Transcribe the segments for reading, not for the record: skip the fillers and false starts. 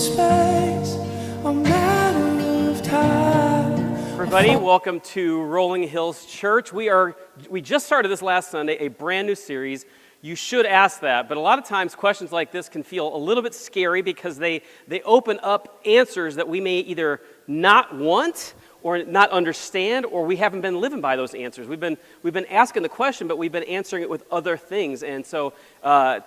space, a matter of time. Everybody, welcome to Rolling Hills Church. We just started this last Sunday, a brand new series. You should ask that, but a lot of times questions like this can feel a little bit scary because they open up answers that we may either not want or not understand, or we haven't been living by those answers. We've been asking the question, but we've been answering it with other things. And so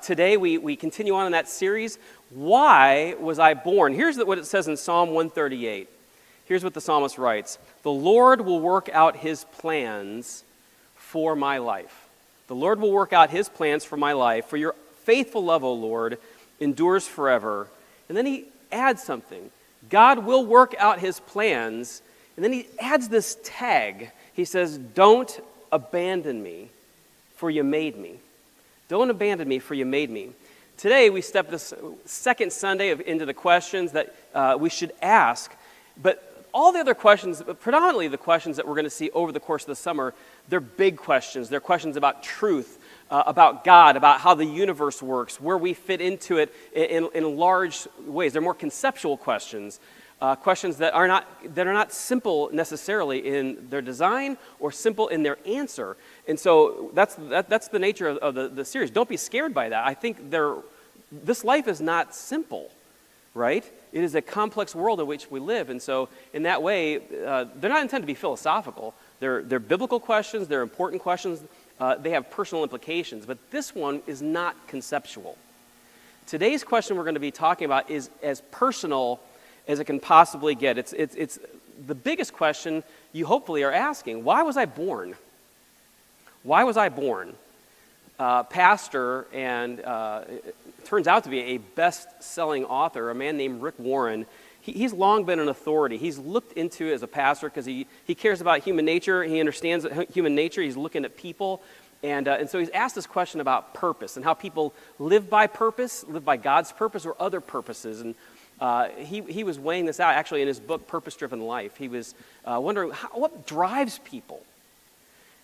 today we continue on in that series. Why was I born? Here's what it says in Psalm 138. Here's what the psalmist writes. The Lord will work out his plans for my life. The Lord will work out his plans for my life. For your faithful love, O Lord, endures forever. And then he adds something. God will work out his plans. And then he adds this tag. He says, don't abandon me, for you made me. Don't abandon me, for you made me. Today we step this second Sunday into the questions that we should ask. But all the other questions, predominantly the questions that we're going to see over the course of the summer, they're big questions. They're questions about truth, about God, about how the universe works, where we fit into it in large ways. They're more conceptual questions, questions that are not simple necessarily in their design or simple in their answer. And so that's the nature of the series. Don't be scared by that. I think this life is not simple, right? It is a complex world in which we live, and so in that way, they're not intended to be philosophical. They're biblical questions, they're important questions, they have personal implications, but this one is not conceptual. Today's question we're going to be talking about is as personal as it can possibly get. It's the biggest question you hopefully are asking. Why was I born? Why was I born? Pastor and it turns out to be a best-selling author, a man named Rick Warren. He's long been an authority. He's looked into it as a pastor because he cares about human nature. He understands human nature. He's looking at people. And so he's asked this question about purpose and how people live by purpose, live by God's purpose or other purposes. And he was weighing this out actually in his book, Purpose-Driven Life. He was wondering what drives people.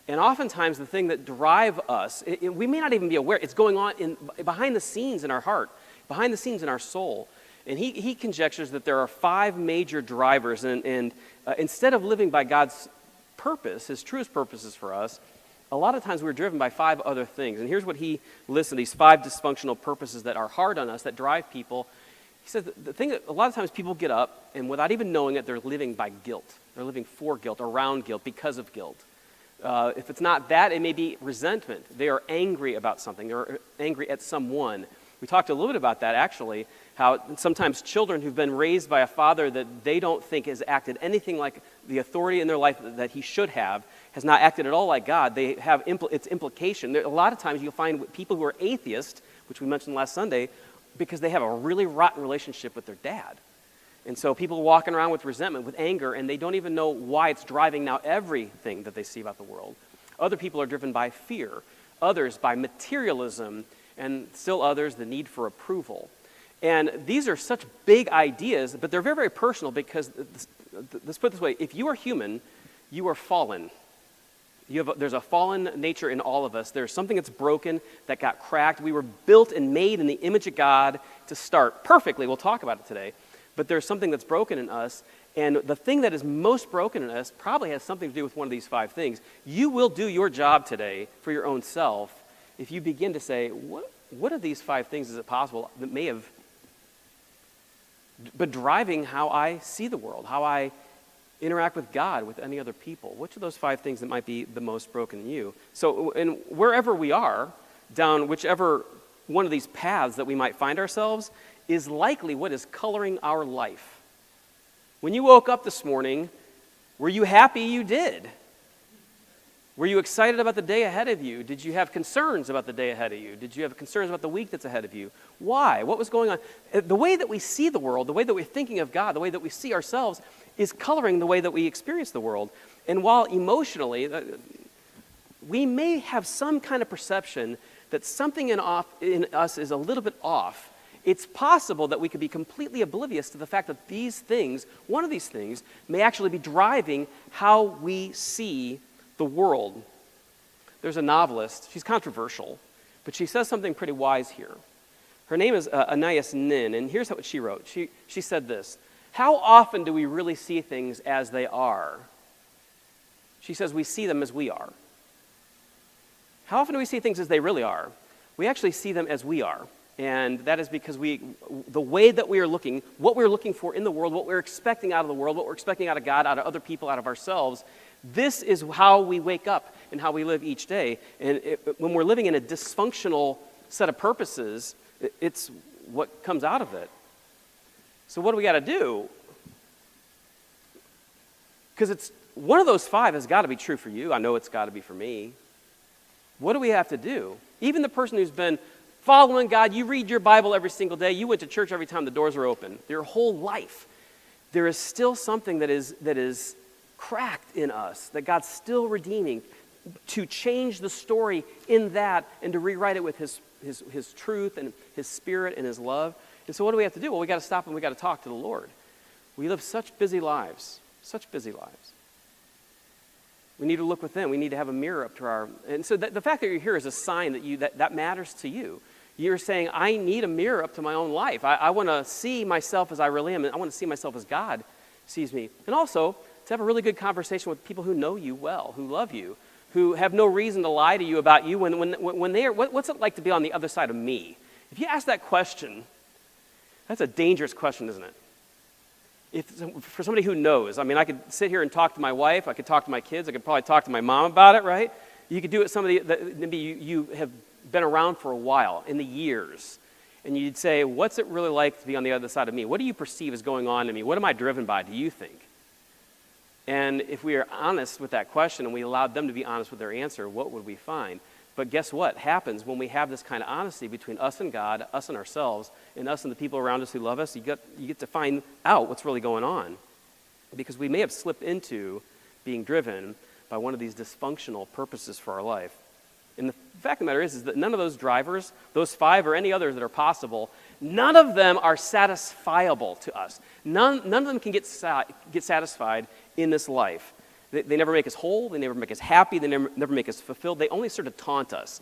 And oftentimes the thing that drives us, we may not even be aware, it's going on behind the scenes in our heart, behind the scenes in our soul. And he conjectures that there are 5 major drivers, and instead of living by God's purpose, his truest purposes for us, a lot of times we're driven by 5 other things. And here's what he listed, these 5 dysfunctional purposes that are hard on us, that drive people. He says the thing that a lot of times people get up, and without even knowing it, they're living by guilt. They're living for guilt, around guilt, because of guilt. If it's not that, it may be resentment. They are angry about something. They're angry at someone. We talked a little bit about that, actually, how sometimes children who've been raised by a father that they don't think has acted anything like the authority in their life that he should have, has not acted at all like God. They have its implication. A lot of times you'll find people who are atheists, which we mentioned last Sunday, because they have a really rotten relationship with their dad. And so people walking around with resentment, with anger, and they don't even know why it's driving now everything that they see about the world. Other people are driven by fear, others by materialism, and still others the need for approval. And these are such big ideas, but they're very, very personal because, let's put it this way, if you are human, you are fallen. There's a fallen nature in all of us. There's something that's broken, that got cracked. We were built and made in the image of God to start perfectly. We'll talk about it today. But there's something that's broken in us, and the thing that is most broken in us probably has something to do with one of these 5 things. You will do your job today for your own self if you begin to say, what of these 5 things is it possible that may have been driving how I see the world, how I interact with God, with any other people? Which of those 5 things that might be the most broken in you? So, and wherever we are, down whichever one of these paths that we might find ourselves, is likely what is coloring our life. When you woke up this morning, were you happy you did? Were you excited about the day ahead of you? Did you have concerns about the day ahead of you? Did you have concerns about the week that's ahead of you? Why? What was going on? The way that we see the world, the way that we're thinking of God, the way that we see ourselves is coloring the way that we experience the world. And while emotionally, we may have some kind of perception that something in us is a little bit off, it's possible that we could be completely oblivious to the fact that these things, one of these things, may actually be driving how we see the world. There's a novelist, she's controversial, but she says something pretty wise here. Her name is Anais Nin, and here's what she wrote. She said this: how often do we really see things as they are? She says we see them as we are. How often do we see things as they really are? We actually see them as we are. And that is because the way that we are looking, what we're looking for in the world, what we're expecting out of the world, what we're expecting out of God, out of other people, out of ourselves, this is how we wake up and how we live each day. And when we're living in a dysfunctional set of purposes, it's what comes out of it. So what do we got to do? Because it's one of those five has got to be true for you. I know it's got to be for me. What do we have to do? Even the person who's been following God, you read your Bible every single day, you went to church every time the doors were open, your whole life, there is still something that is cracked in us, that God's still redeeming, to change the story in that and to rewrite it with his truth and his spirit and his love. And so what do we have to do? Well, we got to stop and we got to talk to the Lord. We live such busy lives, such busy lives. We need to look within. We need to have a mirror up to our... And so the fact that you're here is a sign that matters to you. You're saying, I need a mirror up to my own life. I want to see myself as I really am. And I want to see myself as God sees me. And also, to have a really good conversation with people who know you well, who love you, who have no reason to lie to you about you when they are... What's it like to be on the other side of me? If you ask that question, that's a dangerous question, isn't it? For somebody who knows, I mean, I could sit here and talk to my wife, I could talk to my kids, I could probably talk to my mom about it, right? You could do it with somebody that maybe you have been around for a while, in the years, and you'd say, what's it really like to be on the other side of me? What do you perceive is going on in me? What am I driven by, do you think? And if we are honest with that question and we allowed them to be honest with their answer, what would we find? But guess what happens when we have this kind of honesty between us and God, us and ourselves, and us and the people around us who love us? You get to find out what's really going on. Because we may have slipped into being driven by one of these dysfunctional purposes for our life. And the fact of the matter is that none of those drivers, those five or any others that are possible, none of them are satisfiable to us. None of them can get satisfied in this life. They never make us whole, they never make us happy, they never make us fulfilled. They only sort of taunt us.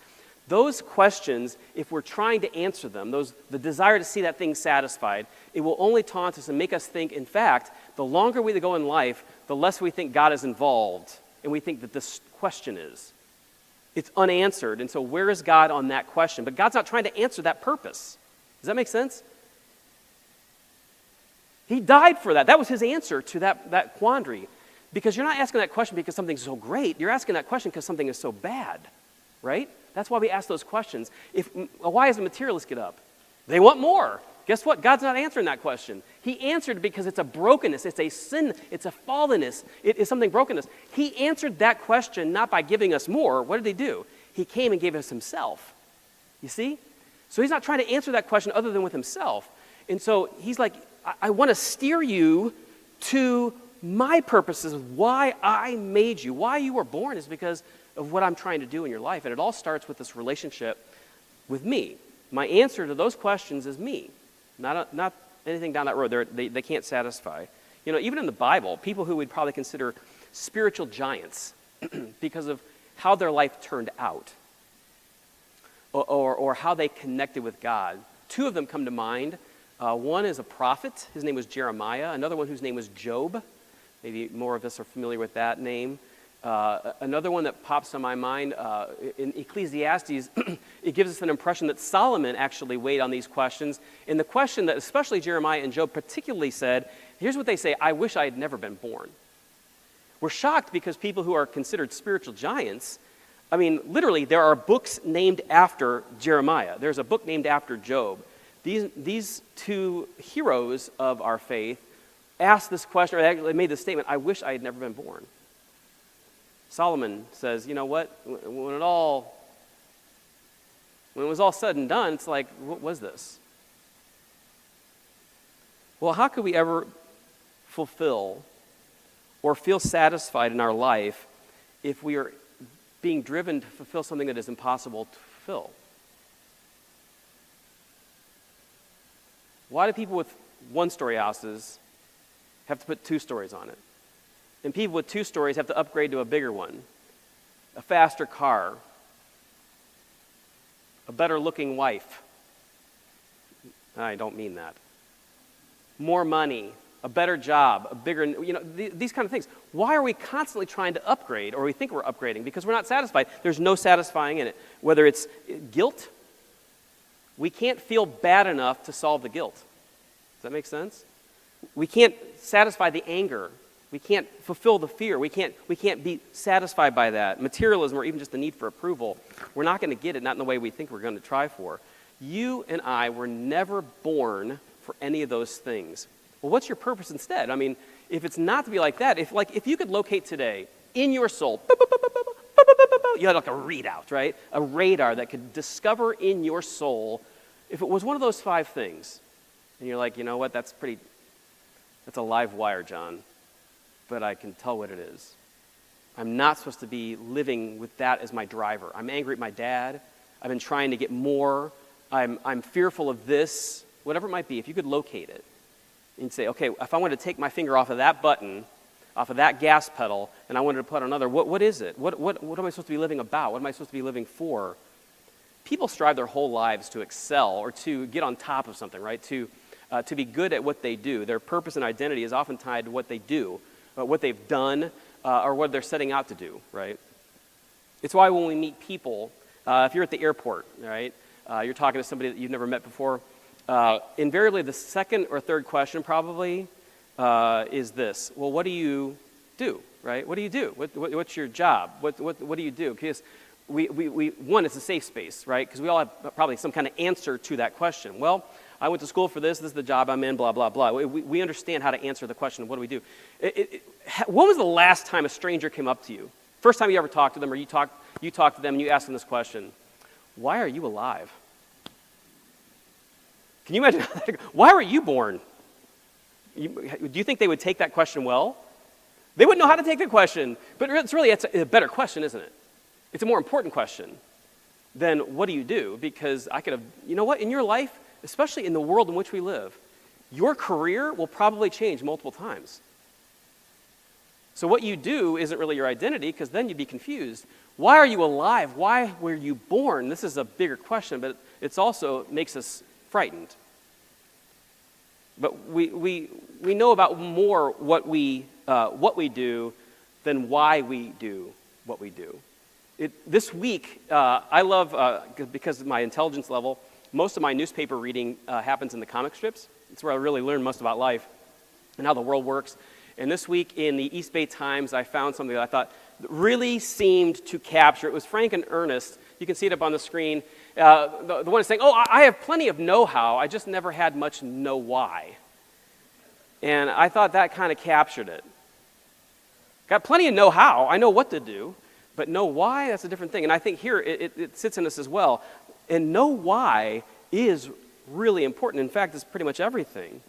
Those questions, if we're trying to answer them, the desire to see that thing satisfied, it will only taunt us and make us think, in fact, the longer we go in life, the less we think God is involved, and we think that this question is. It's unanswered, and so where is God on that question? But God's not trying to answer that purpose. Does that make sense? He died for that. That was his answer to that quandary. Because you're not asking that question because something's so great. You're asking that question because something is so bad, right? That's why we ask those questions. Why does a materialist get up? They want more. Guess what? God's not answering that question. He answered because it's a brokenness, it's a sin, it's a fallenness, it is something brokenness. He answered that question not by giving us more. What did he do? He came and gave us himself. You see? So he's not trying to answer that question other than with himself. And so he's like, I want to steer you to my purpose is why I made you. Why you were born is because of what I'm trying to do in your life. And it all starts with this relationship with me. My answer to those questions is me, not anything down that road. They can't satisfy. You know, even in the Bible, people who we'd probably consider spiritual giants because of how their life turned out or how they connected with God. Two of them come to mind. One is a prophet. His name was Jeremiah. Another one whose name was Job. Maybe more of us are familiar with that name. Another one that pops to my mind, in Ecclesiastes, it gives us an impression that Solomon actually weighed on these questions. And the question that especially Jeremiah and Job particularly said, here's what they say: I wish I had never been born. We're shocked because people who are considered spiritual giants, I mean, literally, there are books named after Jeremiah. There's a book named after Job. These two heroes of our faith asked this question, or actually made this statement: I wish I had never been born. Solomon says, you know what? When it was all said and done, it's like, what was this? Well, how could we ever fulfill or feel satisfied in our life if we are being driven to fulfill something that is impossible to fulfill? Why do people with one-story houses have to put 2 stories on it? And people with 2 stories have to upgrade to a bigger one, a faster car, a better-looking wife. I don't mean that. More money, a better job, a bigger, these kind of things. Why are we constantly trying to upgrade, or we think we're upgrading? Because we're not satisfied. There's no satisfying in it. Whether it's guilt, we can't feel bad enough to solve the guilt. Does that make sense? We can't satisfy the anger. We can't fulfill the fear. We can't be satisfied by that. Materialism, or even just the need for approval, we're not going to get it, not in the way we think we're going to try for. You and I were never born for any of those things. Well, what's your purpose instead? I mean, if it's not to be like that, if you could locate today in your soul, you had like a readout, right? A radar that could discover in your soul, if it was one of those 5 things, and you're like, you know what, that's a live wire, John, but I can tell what it is. I'm not supposed to be living with that as my driver. I'm angry at my dad. I've been trying to get more. I'm fearful of this, whatever it might be. If you could locate it and say, okay, if I wanted to take my finger off of that button, off of that gas pedal, and I wanted to put another, what is it? What am I supposed to be living about? What am I supposed to be living for? People strive their whole lives to excel or to get on top of something, right? To be good at what they do. Their purpose and identity is often tied to what they do, what they've done, or what they're setting out to do, right? It's why when we meet people, if you're at the airport, right, you're talking to somebody that you've never met before, invariably the second or third question probably is this: well, what do you do, right? What do you do? What's your job? What do you do? Because one, it's a safe space, right? Because we all have probably some kind of answer to that question. Well, I went to school for this is the job I'm in, blah, blah, blah. We understand how to answer the question, what do we do? When was the last time a stranger came up to you? First time you ever talked to them, or you talked to them and you asked them this question: why are you alive? Can you imagine? Why were you born? Do you think they would take that question well? They wouldn't know how to take the question. But it's a better question, isn't it? It's a more important question than what do you do? Because I could have, you know what, in your life, especially in the world in which we live, your career will probably change multiple times. So what you do isn't really your identity, because then you'd be confused. Why are you alive? Why were you born? This is a bigger question, but it also makes us frightened. But we know about more what we do than why we do what we do. This week, I love, because of my intelligence level, most of my newspaper reading happens in the comic strips. It's where I really learn most about life and how the world works. And this week in the East Bay Times, I found something that I thought really seemed to capture. It was Frank and Ernest. You can see it up on the screen. The one is saying, oh, I have plenty of know-how. I just never had much know-why. And I thought that kind of captured it. Got plenty of know-how. I know what to do. But know why, that's a different thing. And I think here it sits in us as well. And know why is really important. In fact, it's pretty much everything.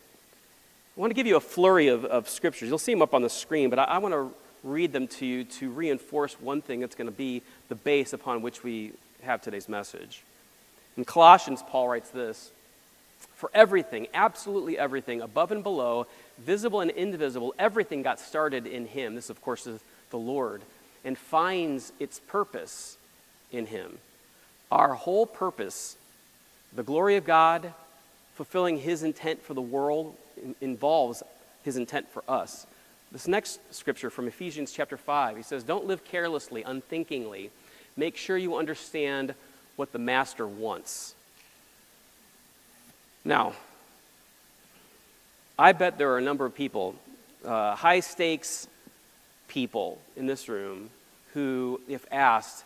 I want to give you a flurry of scriptures. You'll see them up on the screen, but I want to read them to you to reinforce one thing that's going to be the base upon which we have today's message. In Colossians, Paul writes this: for everything, absolutely everything, above and below, visible and invisible, everything got started in him. This, of course, is the Lord, and finds its purpose in him. Our whole purpose, the glory of God, fulfilling his intent for the world, involves his intent for us. This next scripture from Ephesians chapter 5, he says, don't live carelessly, unthinkingly. Make sure you understand what the master wants. Now, I bet there are a number of people, high-stakes people in this room, who, if asked,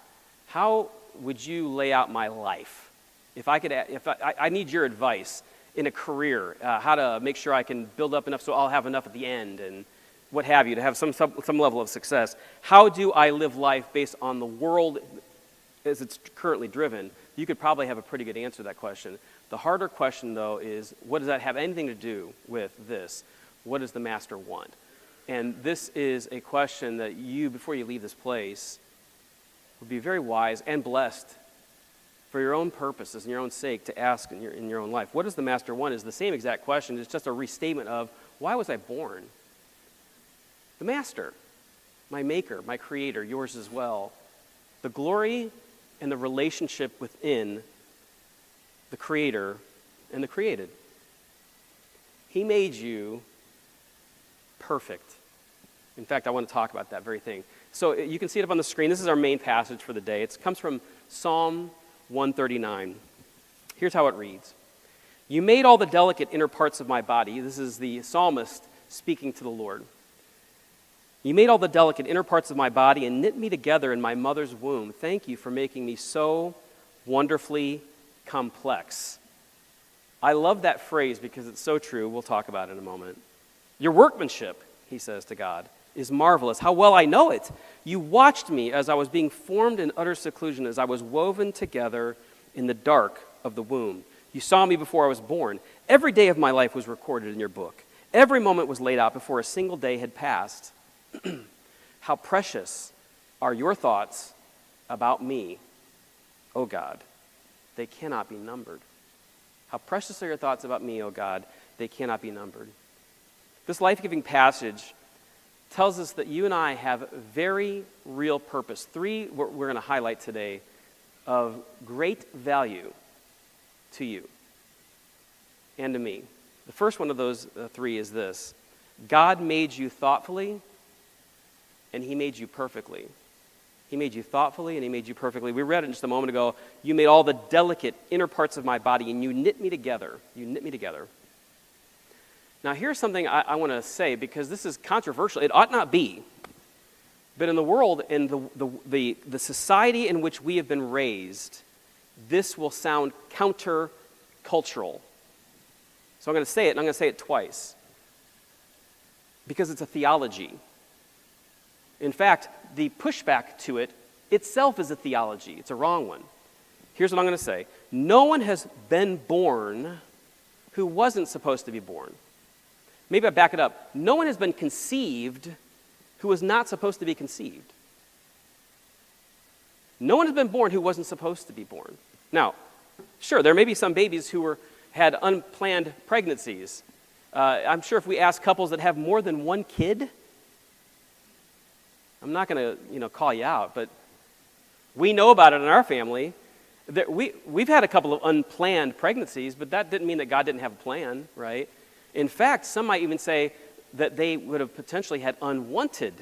how would you lay out my life? If I need your advice in a career, how to make sure I can build up enough so I'll have enough at the end, and what have you, to have some level of success. How do I live life based on the world as it's currently driven? You could probably have a pretty good answer to that question. The harder question, though, is what does that have anything to do with this? What does the master want? And this is a question that you, before you leave this place, would be very wise and blessed for your own purposes and your own sake to ask in your own life. What does the master want is the same exact question. It's just a restatement of, why was I born? The master, my maker, my creator, yours as well. The glory and the relationship within the creator and the created. He made you perfect. In fact, I want to talk about that very thing. So you can see it up on the screen. This is our main passage for the day. It comes from Psalm 139. Here's how it reads. You made all the delicate inner parts of my body. This is the psalmist speaking to the Lord. You made all the delicate inner parts of my body and knit me together in my mother's womb. Thank you for making me so wonderfully complex. I love that phrase because it's so true. We'll talk about it in a moment. Your workmanship, he says to God, is marvelous. How well I know it. You watched me as I was being formed in utter seclusion, as I was woven together in the dark of the womb. You saw me before I was born. Every day of my life was recorded in your book. Every moment was laid out before a single day had passed. How precious are your thoughts about me, O God. They cannot be numbered. How precious are your thoughts about me, O God. They cannot be numbered. This life-giving passage tells us that you and I have very real purpose. Three we're going to highlight today of great value to you and to me. The first one of those three is this. God made you thoughtfully, and he made you perfectly. He made you thoughtfully, and he made you perfectly. We read it just a moment ago. You made all the delicate inner parts of my body, and you knit me together. You knit me together. Now, here's something I want to say, because this is controversial. It ought not be. But in the world, in the society in which we have been raised, this will sound counter-cultural. So I'm going to say it, and I'm going to say it twice. Because it's a theology. In fact, the pushback to it itself is a theology. It's a wrong one. Here's what I'm going to say. No one has been born who wasn't supposed to be born. Maybe I back it up. No one has been conceived who was not supposed to be conceived. No one has been born who wasn't supposed to be born. Now, sure, there may be some babies who had unplanned pregnancies. I'm sure if we ask couples that have more than one kid, I'm not going to, call you out, but we know about it in our family. We've had a couple of unplanned pregnancies, but that didn't mean that God didn't have a plan, right? In fact, some might even say that they would have potentially had unwanted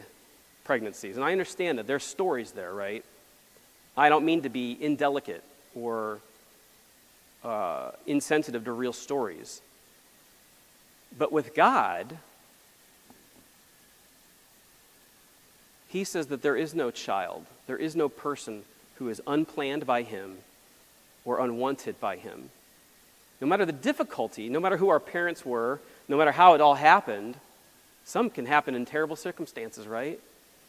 pregnancies. And I understand that there's stories there, right? I don't mean to be indelicate or insensitive to real stories. But with God, he says that there is no child, there is no person who is unplanned by him or unwanted by him. No matter the difficulty, no matter who our parents were, no matter how it all happened, some can happen in terrible circumstances, right?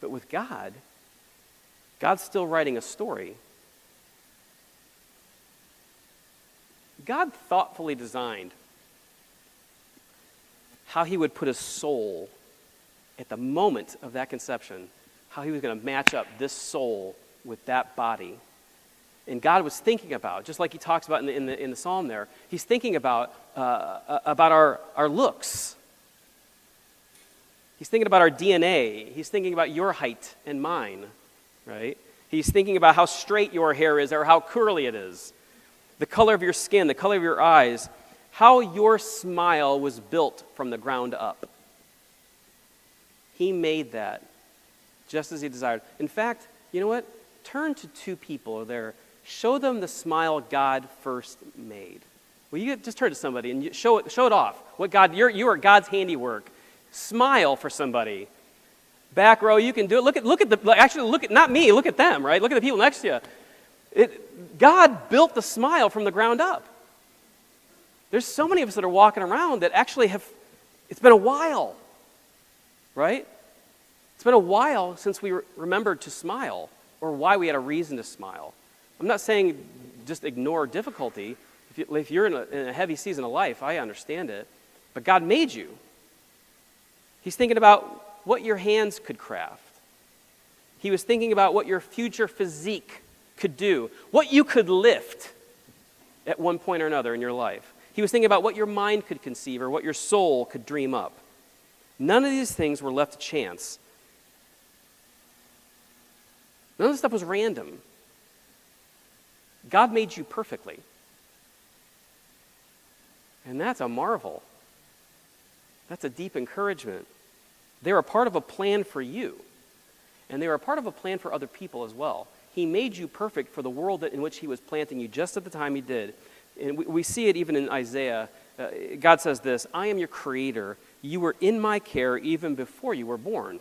But with God, God's still writing a story. God thoughtfully designed how he would put a soul at the moment of that conception, how he was going to match up this soul with that body. And God was thinking about, just like he talks about in the psalm there, he's thinking about our looks. He's thinking about our DNA. He's thinking about your height and mine, right? He's thinking about how straight your hair is or how curly it is, the color of your skin, the color of your eyes, how your smile was built from the ground up. He made that just as he desired. In fact, you know what? Turn to two people there. Show them the smile God first made. Well, you just turn to somebody and show it off. What God, you are God's handiwork. Smile for somebody. Back row, you can do it. Look at not me. Look at them, right? Look at the people next to you. God built the smile from the ground up. There's so many of us that are walking around that actually it's been a while, right? It's been a while since we remembered to smile or why we had a reason to smile. I'm not saying just ignore difficulty. If you're in a heavy season of life, I understand it. But God made you. He's thinking about what your hands could craft. He was thinking about what your future physique could do, what you could lift at one point or another in your life. He was thinking about what your mind could conceive or what your soul could dream up. None of these things were left to chance. None of this stuff was random. God made you perfectly. And that's a marvel. That's a deep encouragement. They're a part of a plan for you, and they're a part of a plan for other people as well. He made you perfect for the world in which he was planting you just at the time he did. And we see it even in Isaiah. God says this, I am your creator. You were in my care even before you were born.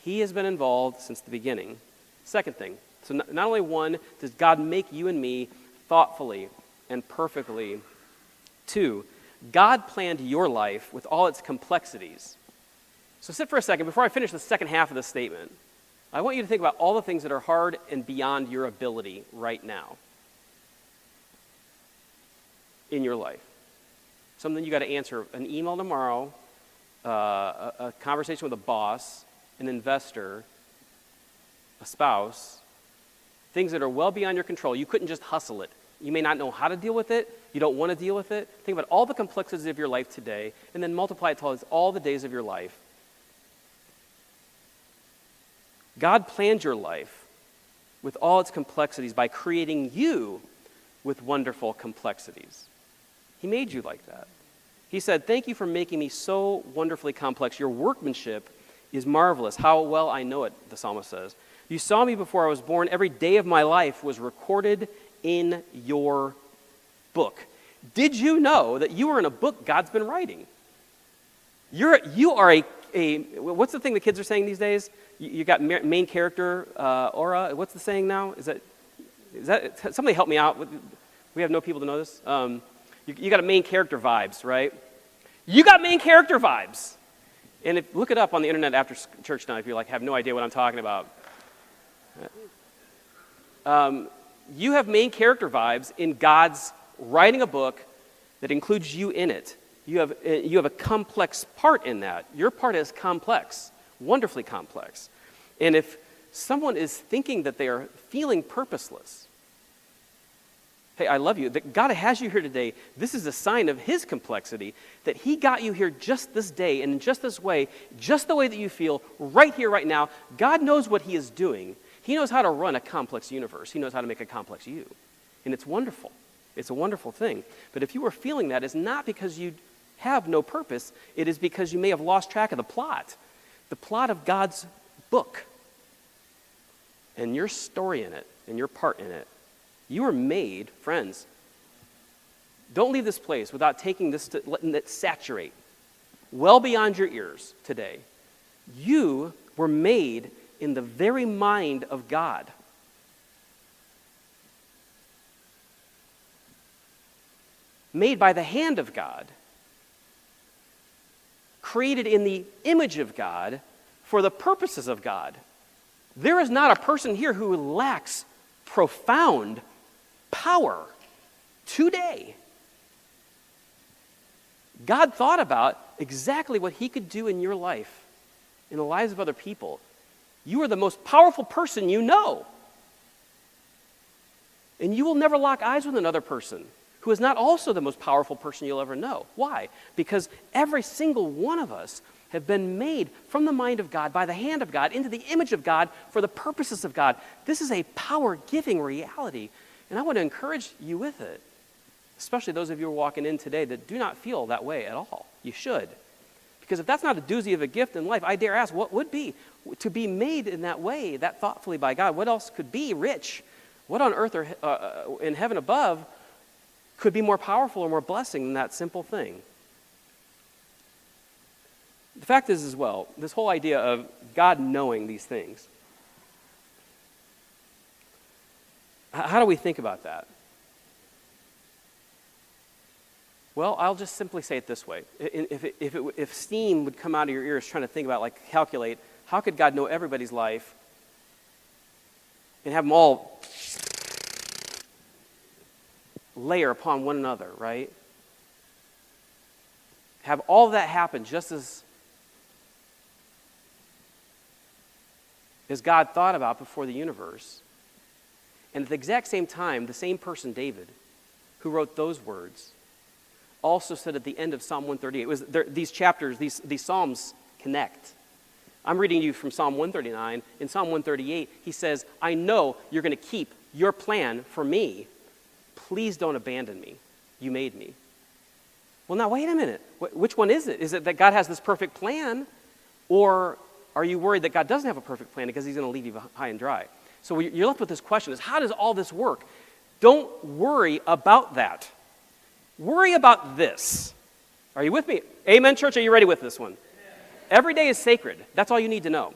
He has been involved since the beginning. Second thing, so not only one, does God make you and me thoughtfully and perfectly. Two, God planned your life with all its complexities. So sit for a second. Before I finish the second half of this statement, I want you to think about all the things that are hard and beyond your ability right now in your life. Something you got to answer, an email tomorrow, a conversation with a boss, an investor, a spouse, things that are well beyond your control. You couldn't just hustle it. You may not know how to deal with it. You don't want to deal with it. Think about all the complexities of your life today, and then multiply it times all the days of your life. God planned your life with all its complexities by creating you with wonderful complexities. He made you like that. He said, thank you for making me so wonderfully complex. Your workmanship is marvelous. How well I know it, the psalmist says. You saw me before I was born. Every day of my life was recorded in your book. Did you know that you are in a book God's been writing? You are a what's the thing the kids are saying these days? You got main character aura. What's the saying now? Is that somebody help me out? We have no people to know this. You got a main character vibes, right? You got main character vibes. And look it up on the internet after church tonight if you have no idea what I'm talking about. You have main character vibes in God's writing a book that includes you in it. You have a complex part in that. Your part is complex, wonderfully complex. And if someone is thinking that they are feeling purposeless, hey, I love you. That God has you here today. This is a sign of his complexity, that he got you here just this day and in just this way, just the way that you feel right here, right now. God knows what he is doing. He knows how to run a complex universe. He knows how to make a complex you. And it's wonderful. It's a wonderful thing. But if you are feeling that, it's not because you have no purpose. It is because you may have lost track of the plot of God's book, and your story in it, and your part in it. You were made, friends. Don't leave this place without taking this, letting it saturate well beyond your ears today. You were made in the very mind of God. Made by the hand of God. Created in the image of God for the purposes of God. There is not a person here who lacks profound power today. God thought about exactly what he could do in your life, in the lives of other people. You are the most powerful person you know. And you will never lock eyes with another person who is not also the most powerful person you'll ever know. Why? Because every single one of us have been made from the mind of God, by the hand of God, into the image of God, for the purposes of God. This is a power-giving reality, and I want to encourage you with it, especially those of you who are walking in today that do not feel that way at all. You should. Because if that's not a doozy of a gift in life, I dare ask, what would be? To be made in that way, that thoughtfully by God, what else could be rich? What on earth or in heaven above could be more powerful or more blessing than that simple thing? The fact is as well, this whole idea of God knowing these things. How do we think about that? Well, I'll just simply say it this way. If steam would come out of your ears trying to think about, calculate, how could God know everybody's life and have them all layer upon one another, right? Have all of that happen just as God thought about before the universe. And at the exact same time, the same person, David, who wrote those words, also said at the end of Psalm 138, these chapters, these Psalms connect. I'm reading you from Psalm 139. In Psalm 138, he says, I know you're going to keep your plan for me. Please don't abandon me. You made me. Well, now, wait a minute. Which one is it? Is it that God has this perfect plan? Or are you worried that God doesn't have a perfect plan because he's going to leave you high and dry? So you're left with this question is, how does all this work? Don't worry about that. Worry about this. Are you with me? Amen, church? Are you ready with this one? Every day is sacred. That's all you need to know.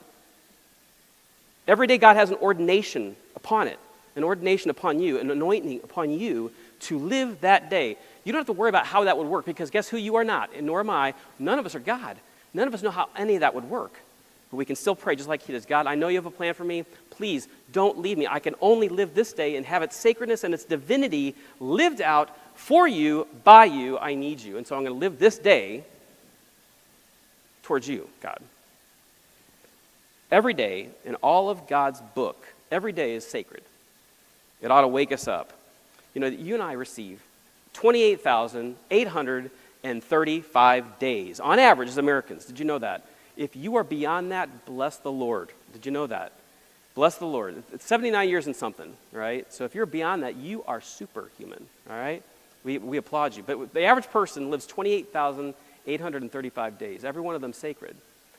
Every day God has an ordination upon it, an ordination upon you, an anointing upon you to live that day. You don't have to worry about how that would work because guess who you are not, and nor am I. None of us are God. None of us know how any of that would work. But we can still pray just like he does. God, I know you have a plan for me. Please don't leave me. I can only live this day and have its sacredness and its divinity lived out for you, by you. I need you. And so I'm going to live this day towards you, God. Every day in all of God's book, every day is sacred. It ought to wake us up. You know, you and I receive 28,835 days on average as Americans. Did you know that? If you are beyond that, bless the Lord. Did you know that? Bless the Lord. It's 79 years and something, right? So if you're beyond that, you are superhuman, all right? We applaud you. But the average person lives 28,835 days. Every one of them sacred.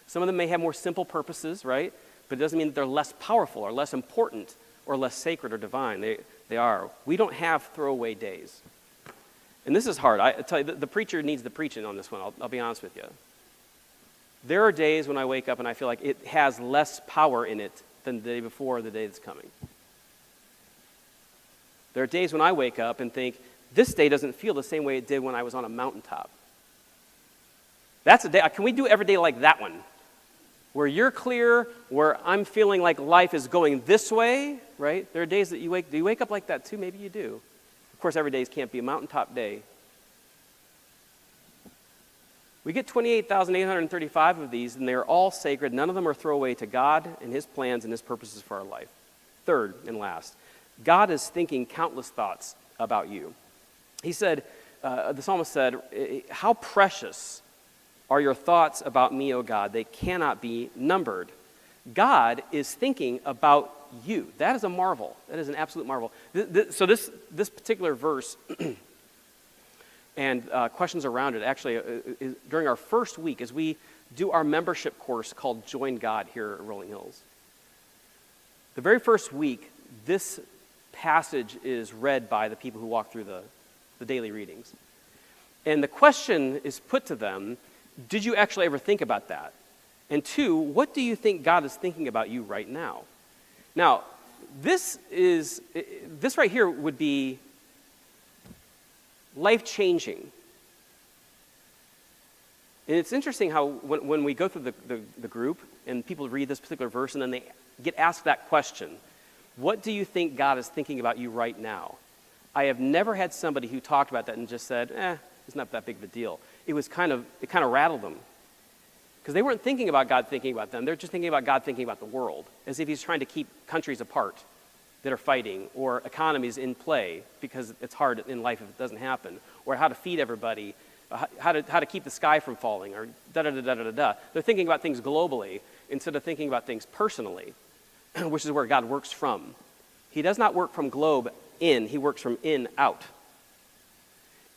Some of them may have more simple purposes, right? But it doesn't mean that they're less powerful or less important or less sacred or divine. They are. We don't have throwaway days. And this is hard. I tell you, the preacher needs the preaching on this one. I'll be honest with you. There are days when I wake up and I feel like it has less power in it than the day before or the day that's coming. There are days when I wake up and think, this day doesn't feel the same way it did when I was on a mountaintop. That's a day. Can we do every day like that one? Where you're clear, where I'm feeling like life is going this way, right? There are days that do you wake up like that too? Maybe you do. Of course, every day can't be a mountaintop day. We get 28,835 of these, and they're all sacred. None of them are throwaway to God and his plans and his purposes for our life. Third and last, God is thinking countless thoughts about you. He said, the psalmist said, how precious are your thoughts about me, O God? They cannot be numbered. God is thinking about you. That is a marvel. That is an absolute marvel. So this particular verse and questions around it, actually, during our first week, as we do our membership course called Join God here at Rolling Hills. The very first week, this passage is read by the people who walk through the daily readings. And the question is put to them, did you actually ever think about that? And two, what do you think God is thinking about you right now? Now, this right here would be life-changing. And it's interesting how when we go through the group and people read this particular verse and then they get asked that question, what do you think God is thinking about you right now? I have never had somebody who talked about that and just said, it's not that big of a deal. It kind of rattled them. Because they weren't thinking about God thinking about them. They're just thinking about God thinking about the world, as if he's trying to keep countries apart that are fighting, or economies in play because it's hard in life if it doesn't happen, or how to feed everybody, how to keep the sky from falling, or da-da-da-da-da-da. They're thinking about things globally instead of thinking about things personally, which is where God works from. He does not work from globe in. He works from in out.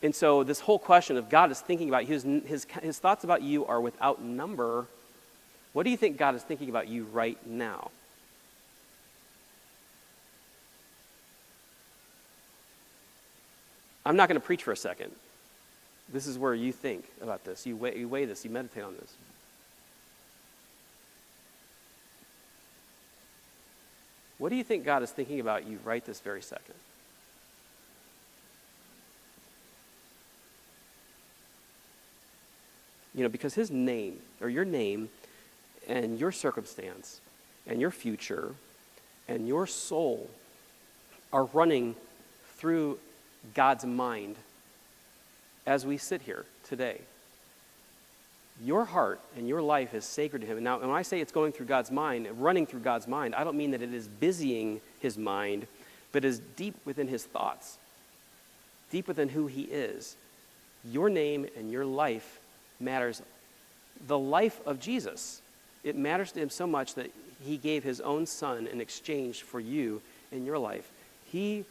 And so this whole question of God is thinking about his thoughts about you are without number. What do you think God is thinking about you right now? I'm not going to preach for a second. This is where you think about this. You weigh this. You meditate on this. What do you think God is thinking about you right this very second? You know, because his name, or your name, and your circumstance, and your future, and your soul are running through God's mind as we sit here today. Your heart and your life is sacred to him. And now, when I say it's going through God's mind, running through God's mind, I don't mean that it is busying his mind, but is deep within his thoughts, deep within who he is. Your name and your life matters. The life of Jesus, it matters to him so much that he gave his own son in exchange for you in your life. He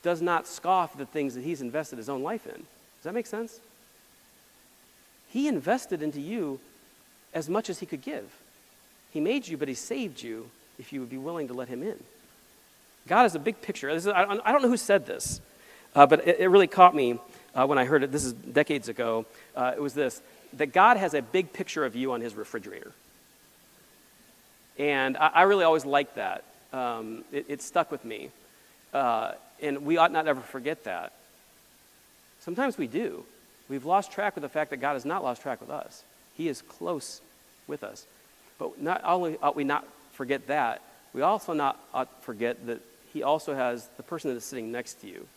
does not scoff at the things that he's invested his own life in. Does that make sense? He invested into you as much as he could give. He made you, but he saved you if you would be willing to let him in. God is a big picture. I don't know who said this, but it really caught me when I heard it. This is decades ago. It was this, that God has a big picture of you on his refrigerator. And I really always liked that. It stuck with me. And we ought not ever forget that. Sometimes we do. We've lost track of the fact that God has not lost track with us. He is close with us. But not only ought we not forget that, we also not ought forget that he also has the person that is sitting next to you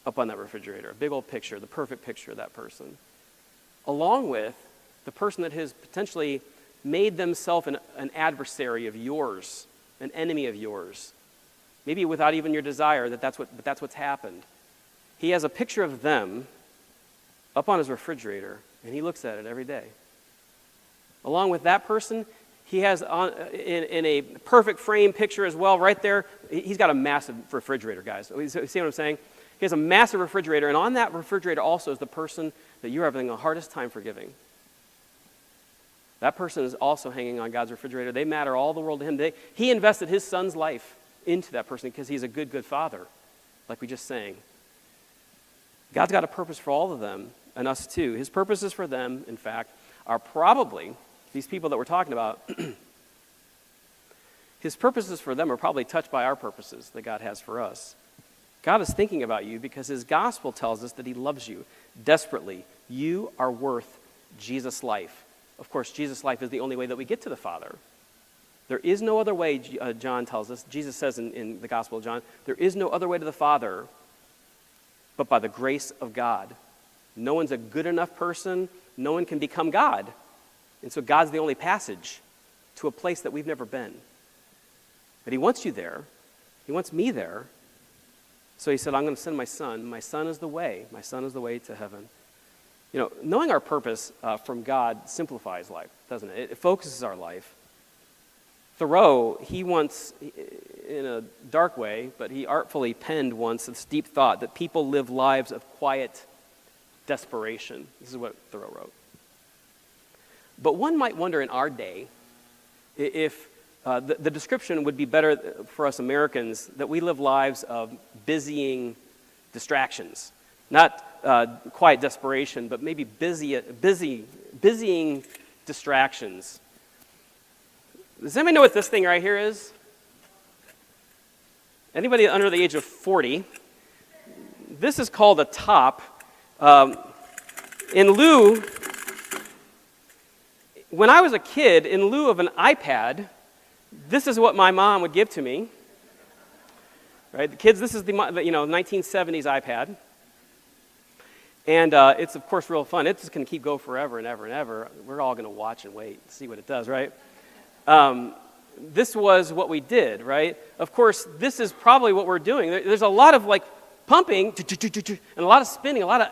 up on that refrigerator, a big old picture, the perfect picture of that person, along with the person that has potentially made themselves an adversary of yours, an enemy of yours, maybe without even your desire but that's what's happened. He has a picture of them up on his refrigerator, and he looks at it every day. Along with that person, he has in a perfect frame picture as well, right there. He's got a massive refrigerator, guys. See what I'm saying? He has a massive refrigerator, and on that refrigerator also is the person that you're having the hardest time forgiving. That person is also hanging on God's refrigerator. They matter all the world to him. He invested his son's life into that person because he's a good, good father, like we just sang. God's got a purpose for all of them, and us too. His purposes for them, in fact, are probably, these people that we're talking about, his purposes for them are probably touched by our purposes that God has for us. God is thinking about you because his gospel tells us that he loves you desperately. You are worth Jesus' life. Of course, Jesus' life is the only way that we get to the Father. There is no other way, John tells us. Jesus says in the Gospel of John, there is no other way to the Father but by the grace of God. No one's a good enough person. No one can become God. And so God's the only passage to a place that we've never been. But he wants you there. He wants me there. So he said, I'm going to send my son. My son is the way. My son is the way to heaven. You know, knowing our purpose from God simplifies life, doesn't it? It focuses our life. Thoreau, he once, in a dark way, but he artfully penned once this deep thought that people live lives of quiet desperation. This is what Thoreau wrote. But one might wonder in our day if the description would be better for us Americans, that we live lives of busying distractions. Not quiet desperation, but maybe busying distractions. Does anybody know what this thing right here is? Anybody under the age of 40? This is called a top. When I was a kid, in lieu of an iPad, this is what my mom would give to me. Right, the kids, this is the 1970s iPad. And it's, of course, real fun. It's just going to keep going forever and ever and ever. We're all going to watch and wait and see what it does, right? This was what we did, right? Of course, this is probably what we're doing. There's a lot of, pumping, and a lot of spinning, a lot of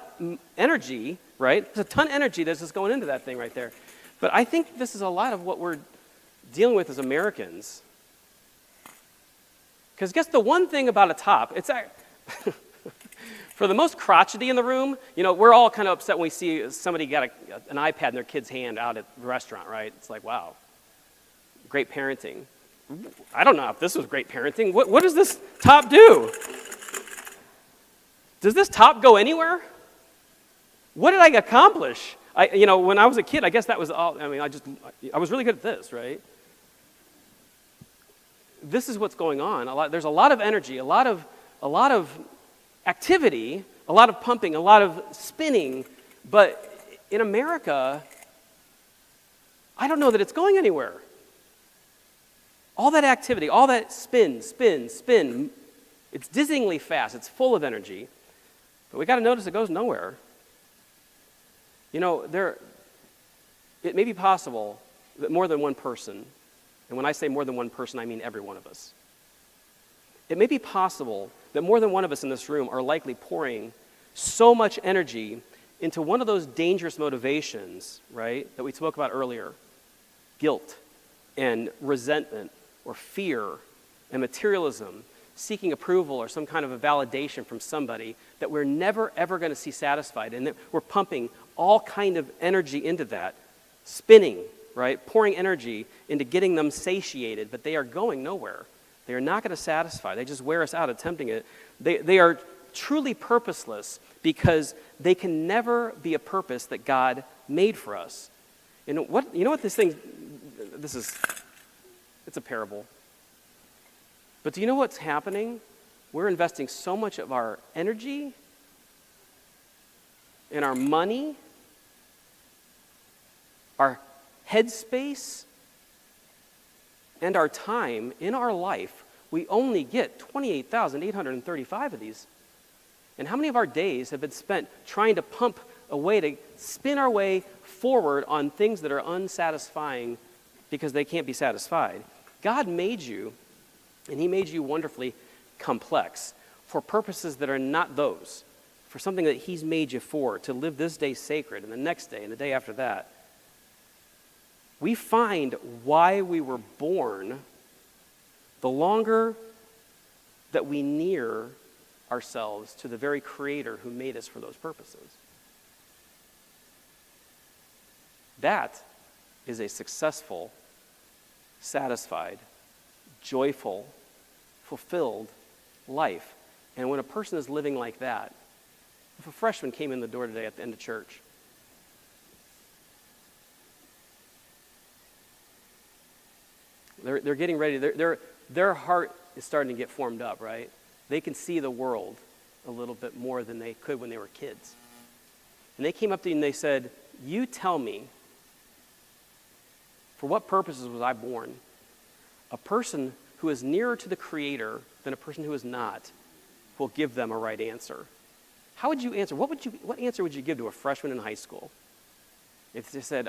energy, right? There's a ton of energy that's just going into that thing right there. But I think this is a lot of what we're dealing with as Americans. Because guess the one thing about a top, it's for the most crotchety in the room, we're all kind of upset when we see somebody got an iPad in their kid's hand out at the restaurant, right? It's like, wow, great parenting. I don't know if this was great parenting. What does this top do? Does this top go anywhere? What did I accomplish? When I was a kid, I guess that was all. I was really good at this, right? This is what's going on. There's a lot of energy, a lot of activity, a lot of pumping, a lot of spinning, but in America, I don't know that it's going anywhere. All that activity, all that spin, it's dizzyingly fast, it's full of energy, but we got to notice it goes nowhere. It may be possible that more than one person, and when I say more than one person, I mean every one of us. It may be possible that more than one of us in this room are likely pouring so much energy into one of those dangerous motivations, right, that we spoke about earlier, guilt and resentment or fear and materialism, seeking approval or some kind of a validation from somebody that we're never, ever going to see satisfied, and that we're pumping all kind of energy into that, spinning, right? Pouring energy into getting them satiated, but they are going nowhere. They are not going to satisfy. They just wear us out attempting it. They are truly purposeless because they can never be a purpose that God made for us. And you know what this is, it's a parable. But do you know what's happening? We're investing so much of our energy and our money, our headspace, and our time in our life. We only get 28,835 of these. And how many of our days have been spent trying to pump a way to spin our way forward on things that are unsatisfying because they can't be satisfied? God made you, and he made you wonderfully complex for purposes that are not those, for something that he's made you for, to live this day sacred and the next day and the day after that. We find why we were born the longer that we near ourselves to the very Creator who made us for those purposes. That is a successful, satisfied, joyful, fulfilled life. And when a person is living like that, if a freshman came in the door today at the end of church, they're getting ready. Their heart is starting to get formed up, right? They can see the world a little bit more than they could when they were kids. And they came up to you and they said, you tell me, for what purposes was I born? A person who is nearer to the Creator than a person who is not will give them a right answer. How would you answer? What answer would you give to a freshman in high school if they said,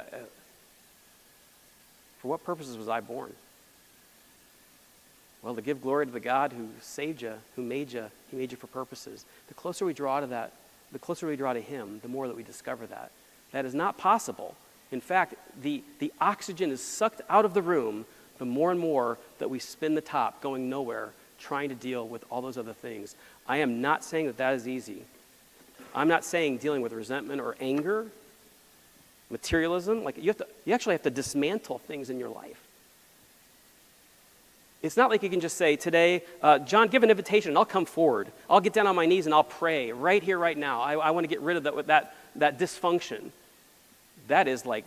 for what purposes was I born? Well, to give glory to the God who saved you, who made you, he made you for purposes. The closer we draw to that, the closer we draw to him, the more that we discover that. That is not possible. In fact, the oxygen is sucked out of the room the more and more that we spin the top, going nowhere, trying to deal with all those other things. I am not saying that that is easy. I'm not saying dealing with resentment or anger, materialism. Like you actually have to dismantle things in your life. It's not like you can just say, today, John, give an invitation and I'll come forward. I'll get down on my knees and I'll pray right here, right now. I want to get rid of that dysfunction. That is like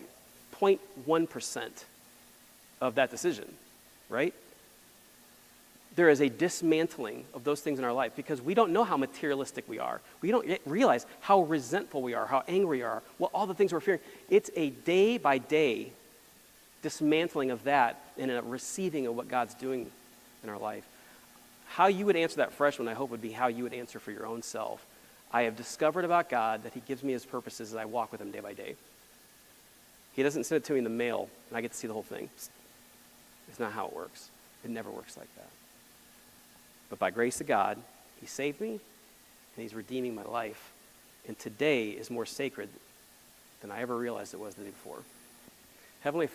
0.1% of that decision, right? There is a dismantling of those things in our life because we don't know how materialistic we are. We don't yet realize how resentful we are, how angry we are, all the things we're fearing. It's a day-by-day dismantling of that and a receiving of what God's doing in our life. How you would answer that freshman, I hope, would be how you would answer for your own self. I have discovered about God that he gives me his purposes as I walk with him day by day. He doesn't send it to me in the mail and I get to see the whole thing. It's not how it works. It never works like that. But by grace of God, he saved me and he's redeeming my life. And today is more sacred than I ever realized it was the day before. Heavenly